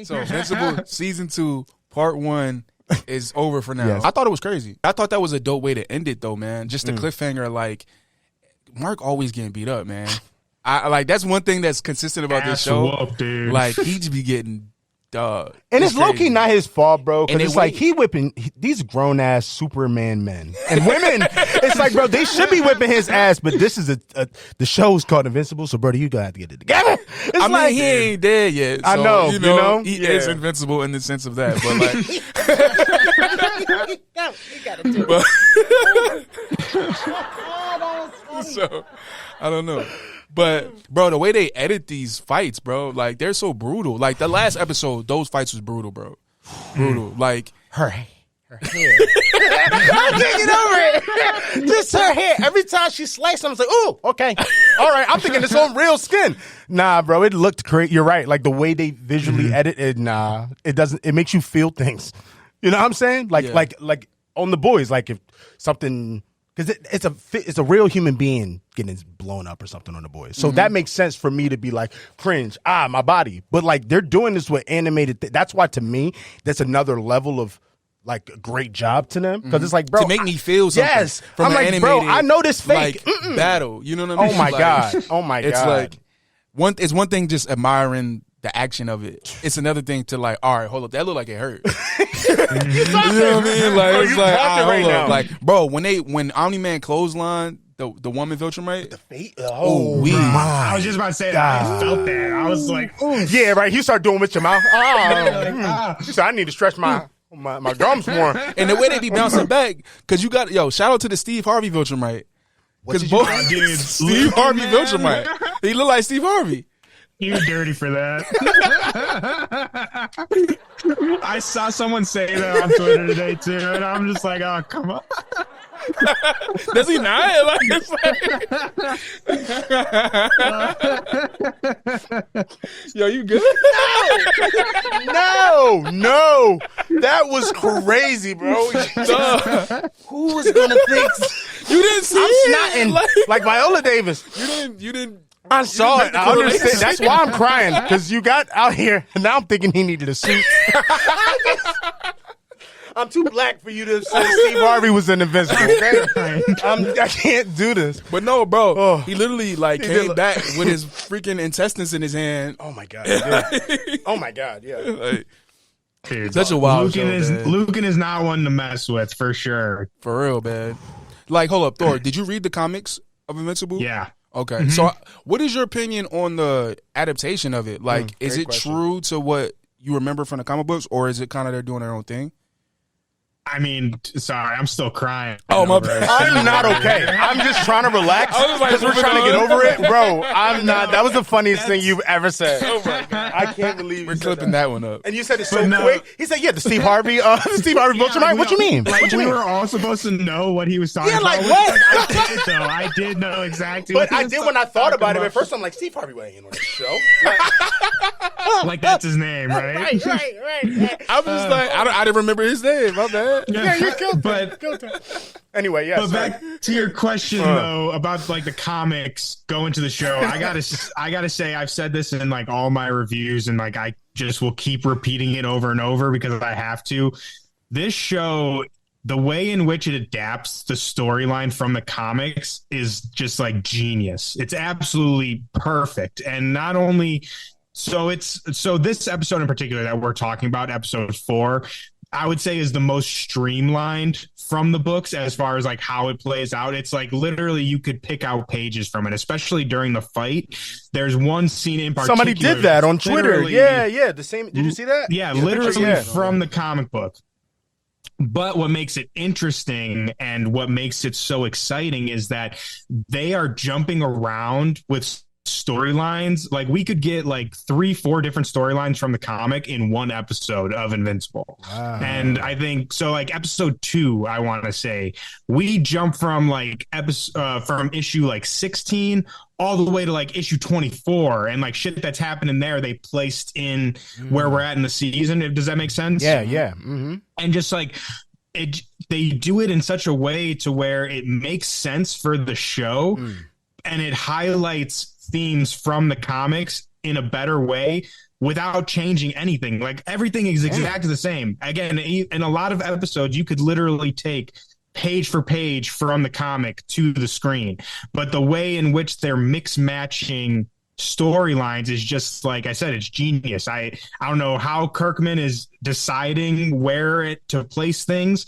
So Invincible season 2, part 1 is over for now. Yes. I thought it was crazy. I thought that was a dope way to end it, though, man. Just the cliffhanger, like Mark always getting beat up, man. I like that's one thing that's consistent about this show. Whoop, dude. Like he just be getting dog. And it's low-key not his fault, bro. Because it's like he whipping these grown-ass Superman men. And women, it's like, bro, they should be whipping his ass, but this is the show's called Invincible, so, brother, you got to get it together. It's I mean, he ain't dead yet. So, I know, you know? He is invincible in the sense of that. But, like... You got to do it. So, I don't know. But, bro, the way they edit these fights, bro, like, they're so brutal. Like, the last episode, those fights was brutal, bro. Brutal. Like, her hair. I'm thinking over it. Just her hair. Every time she sliced, I was like, ooh, okay. All right. I'm thinking it's on real skin. Nah, bro, it looked great. You're right. Like, the way they visually edit it, nah, it doesn't, it makes you feel things. You know what I'm saying? Like, like on The Boys, like if something... Because it's a real human being getting blown up or something on The Boys. So that makes sense for me to be like, cringe, my body. But like they're doing this with animated. That's why to me, that's another level of like a great job to them. Because it's like, bro. to make me feel something. Yes. From I'm an like, animated, bro, I know this fake. Like, battle. You know what I mean? Oh my Like, God. Oh my God. It's like, it's one thing just admiring the action of it. It's another thing to like, all right, hold up, that look like it hurt. You know what I mean? Like, Bro, it's you like, talking right hold now. up. Like, bro, when Omni Man clothesline the woman Viltrumite, the fate. Oh my! I was just about to say that. I felt that. I was like, oh yeah, right. You start doing with your mouth. You said I need to stretch my gums more. and the way they be bouncing back, because you got shout out to the Steve Harvey Viltrumite. Because both Steve Harvey Viltrumite, he look like Steve Harvey. You're dirty for that. I saw someone say that on Twitter today too, and I'm just like, oh, come on. Does he not? Like, it's like... Yo, you good? No. That was crazy, bro. Who was gonna think? You didn't see I'm it. snotting like Viola Davis. You didn't. I saw it. I understand. That's why I'm crying, because you got out here, and now I'm thinking he needed a suit. I'm too black for you to say Steve Harvey was in Invincible. Okay? I can't do this. But no, bro. He literally came back with his freaking intestines in his hand. Oh my God. Yeah. Oh my God. Yeah. Like, Dude, such a wild show, Lucan is not one to mess with, for sure. For real, man. Like, hold up, Thor. Did you read the comics of Invincible? Yeah. Okay. So what is your opinion on the adaptation of it? Like, is it true to what you remember from the comic books, or is it kind of they're doing their own thing? I mean, sorry, I'm still crying. Oh, my bad. I'm not okay. I'm just trying to relax because we're trying to get over it. Bro, I'm not. That was the funniest thing you've ever said. Oh, my God. I can't believe We're clipping that one up. And you said it so quick. He said, yeah, the Steve Harvey Viltrumite. What you mean? Like, What you we mean? were all supposed to know what he was talking Yeah, about. like, what? I did, though. I did know exactly But what he I was did when I thought about it. talking At first, I'm like, Steve Harvey wasn't in on this show. Like, that's his name, right? Right. I was just like, I didn't remember his name. My bad. Yeah, You killed but anyway, yes. But back to your question though about like the comics going to the show, I gotta say I've said this in like all my reviews, and like I just will keep repeating it over and over because I have to. This show, the way in which it adapts the storyline from the comics is just like genius. It's absolutely perfect, and not only. So this episode in particular that we're talking about, episode 4, I would say is the most streamlined from the books as far as like how it plays out. It's like literally you could pick out pages from it, especially during the fight. There's one scene in particular. Somebody did that on Twitter. Yeah. The same. Did you see that? Yeah, literally from the comic book. But what makes it interesting and what makes it so exciting is that they are jumping around with storylines. Like we could get like 3-4 different storylines from the comic in one episode of Invincible. Wow. And I think so like episode 2, I want to say we jump from like from issue like 16 all the way to like issue 24, and like shit that's happening there they placed in where we're at in the season. Does that make sense? Yeah. Mm-hmm. And just like they do it in such a way to where it makes sense for the show and it highlights themes from the comics in a better way without changing anything. Like everything is exactly the same. Again, in a lot of episodes, you could literally take page for page from the comic to the screen, but the way in which they're mix matching storylines is just, like I said, it's genius. I don't know how Kirkman is deciding where to place things,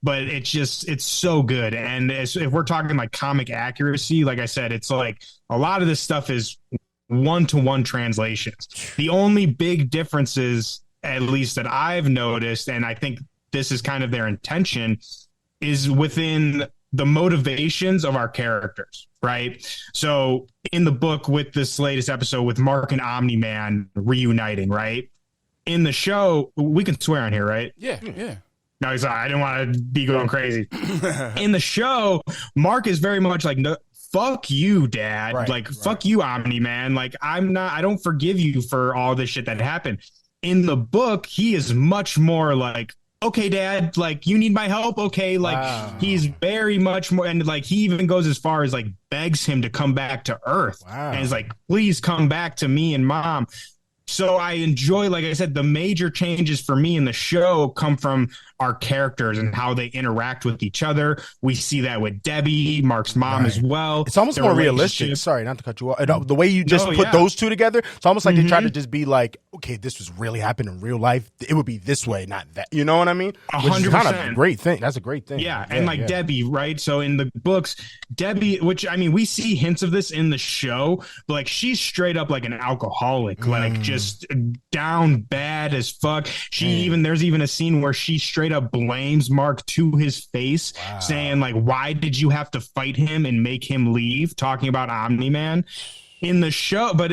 but it's so good. And if we're talking like comic accuracy, like I said, it's like a lot of this stuff is one-to-one translations. The only big differences, at least that I've noticed, and I think this is kind of their intention, is within the motivations of our characters, right? So in the book, with this latest episode with Mark and Omni Man reuniting, right? In the show, we can swear on here, right? Yeah. No, I didn't want to be going crazy. In the show, Mark is very much like, no, fuck you, Dad. Right. Fuck you, Omni Man. Like, I don't forgive you for all this shit that happened. In the book, he is much more like, okay, Dad, like, you need my help. Okay. Like, he's very much more. And like, he even goes as far as like begs him to come back to Earth. And is like, please come back to me and Mom. So I enjoy, like I said, the major changes for me in the show come from our characters and how they interact with each other. We see that with Debbie, Mark's mom as well. It's almost more realistic. Sorry, not to cut you off. The way you just put those two together, it's almost like they try to just be like, okay, this was really happening in real life. It would be this way, not that. You know what I mean? 100%. Kind of a great thing. That's a great thing. Yeah, and like Debbie, right? So in the books, Debbie, which, I mean, we see hints of this in the show, but like she's straight up like an alcoholic, like just down bad as fuck. There's even a scene where she straight up blames Mark to his face, saying like, why did you have to fight him and make him leave, talking about Omni Man in the show. But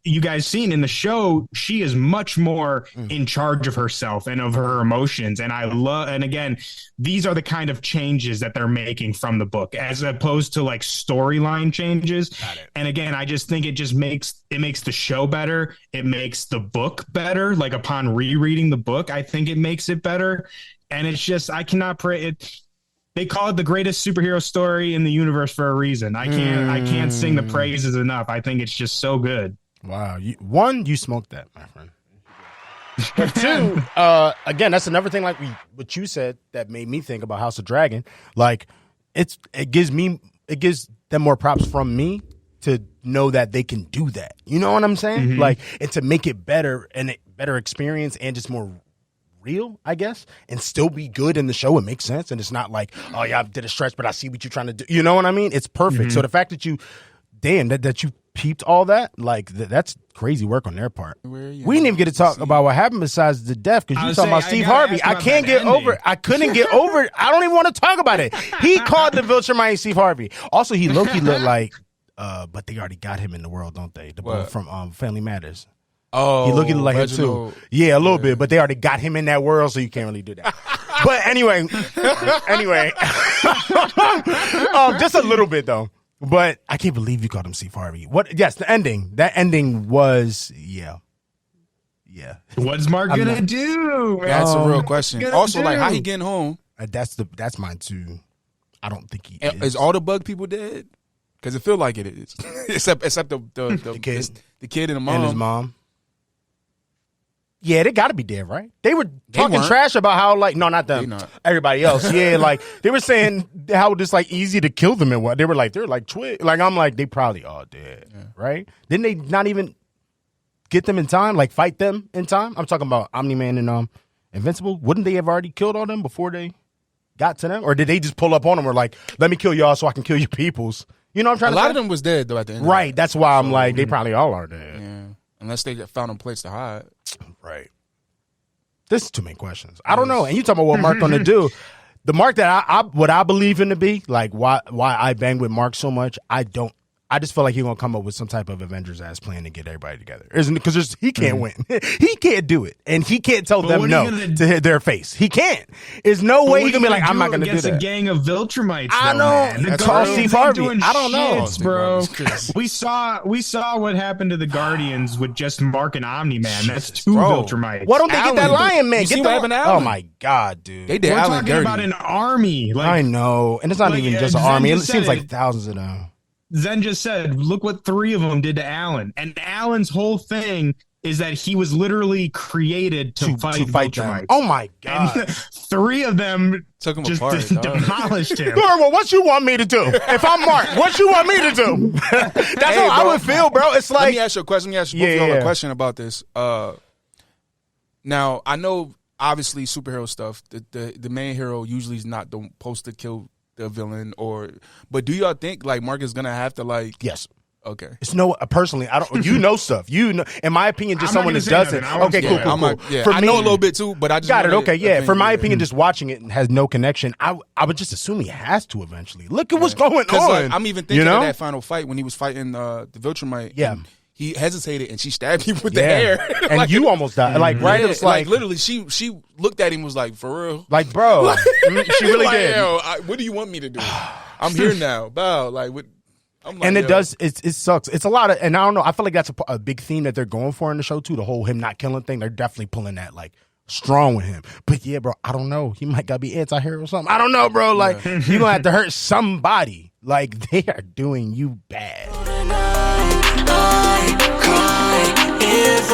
you guys seen in the show, she is much more in charge of herself and of her emotions. And and again, these are the kind of changes that they're making from the book, as opposed to like storyline changes. And again, I just think it makes the show better. It makes the book better. Like upon rereading the book, I think it makes it better. And it's just, I cannot pray it. They call it the greatest superhero story in the universe for a reason. I can't sing the praises enough. I think it's just so good. Wow. You smoked that, my friend. But two, again, that's another thing like what you said that made me think about House of Dragon. Like it gives them more props from me to know that they can do that. You know what I'm saying? Like, and to make it better and a better experience and just more real, I guess, and still be good in the show. It makes sense. And it's not like, oh yeah, I did a stretch, but I see what you're trying to do. You know what I mean? It's perfect. So the fact that you peeped all that, like that's crazy work on their part. We didn't even get to talk about what happened besides the death, because you talking about Steve Harvey. I couldn't get over it. I don't even want to talk about it. He called the Viltrumite Steve Harvey. Also, he looked like, but they already got him in the world, don't they? The boy from Family Matters. Oh, he looked like him too. Yeah, a little bit, but they already got him in that world, so you can't really do that. But anyway, just a little bit though. But I can't believe you called him Steve Harvey. What? Yes, the ending. That ending was yeah. What's Mark gonna do? That's a real question. Also, like, how he getting home? That's mine too. I don't think he is. Is all the bug people dead? Because it feel like it is, except the kid and the mom and his mom. Yeah, they got to be dead, right? They were talking trash about how, like, no, not them, everybody else. Yeah, like they were saying how it's like easy to kill them and what they were like. They're like twig. Like I'm like they probably all dead, right? Didn't they not even get them in time? Like fight them in time? I'm talking about Omni Man and Invincible. Wouldn't they have already killed all them before they got to them, or did they just pull up on them? Or like, let me kill y'all so I can kill your peoples? You know what I'm trying to say? A lot of them was dead though at the end. Right. That's why I'm like they probably all are dead. Yeah. Unless they found a place to hide. Right. This is too many questions. I don't know. And you talking about what Mark gonna do? The Mark that what I believe in to be, like why I bang with Mark so much, I just feel like he's gonna come up with some type of Avengers ass plan to get everybody together. Because he can't win. He can't do it, and he can't tell them no to their face. He can't. There's no way he's gonna be like, I'm not gonna do that. Against a gang of Viltrumites. I know. That's all Steve Harvey. I don't know, bro. We saw what happened to the Guardians with just Mark and Omni Man. That's two Viltrumites. Why don't they get that Lion Man? Get what happened to Alan? Oh my God, dude. They did. We're Alan talking dirty. about an army. Like, I know, and it's not even just an army. It seems like thousands of them. Zen just said, look what 3 of them did to Alan. And Alan's whole thing is that he was literally created to fight Viltrumites. Oh my god! And 3 of them Took him just apart, demolished him. Well, what you want me to do? If I'm Mark, what you want me to do? That's how I would feel, bro. It's like, let me ask you a question. Let me ask you both of y'all a question about this. Now I know, obviously, superhero stuff. The main hero usually is not supposed to kill the villain, but do y'all think like Mark is gonna have to like? Yes. Okay. It's no, personally, I don't. You know stuff. You know, in my opinion, just I'm not someone that gonna say doesn't. nothing. Okay, cool. I know a little bit too, but I just got it. Okay, yeah. For my opinion, opinion, just watching it and has no connection. I would just assume he has to eventually. Look at what's going on. Like, I'm even thinking of that final fight when he was fighting the Viltrumite. Yeah. He hesitated and she stabbed him with the hair. And like, you almost died. Like, right? Yeah, It's like literally, she looked at him and was like, for real? Like, bro. She really like, did. Yo, what do you want me to do? I'm here now. Bow. Like, what? I'm like, And it does. It sucks. It's a lot of, and I don't know. I feel like that's a big theme that they're going for in the show too. The whole him not killing thing. They're definitely pulling that like strong with him. But yeah, bro, I don't know. He might gotta be anti-hero or something. I don't know, bro. Like you gonna have to hurt somebody. Like they are doing you bad. I cry if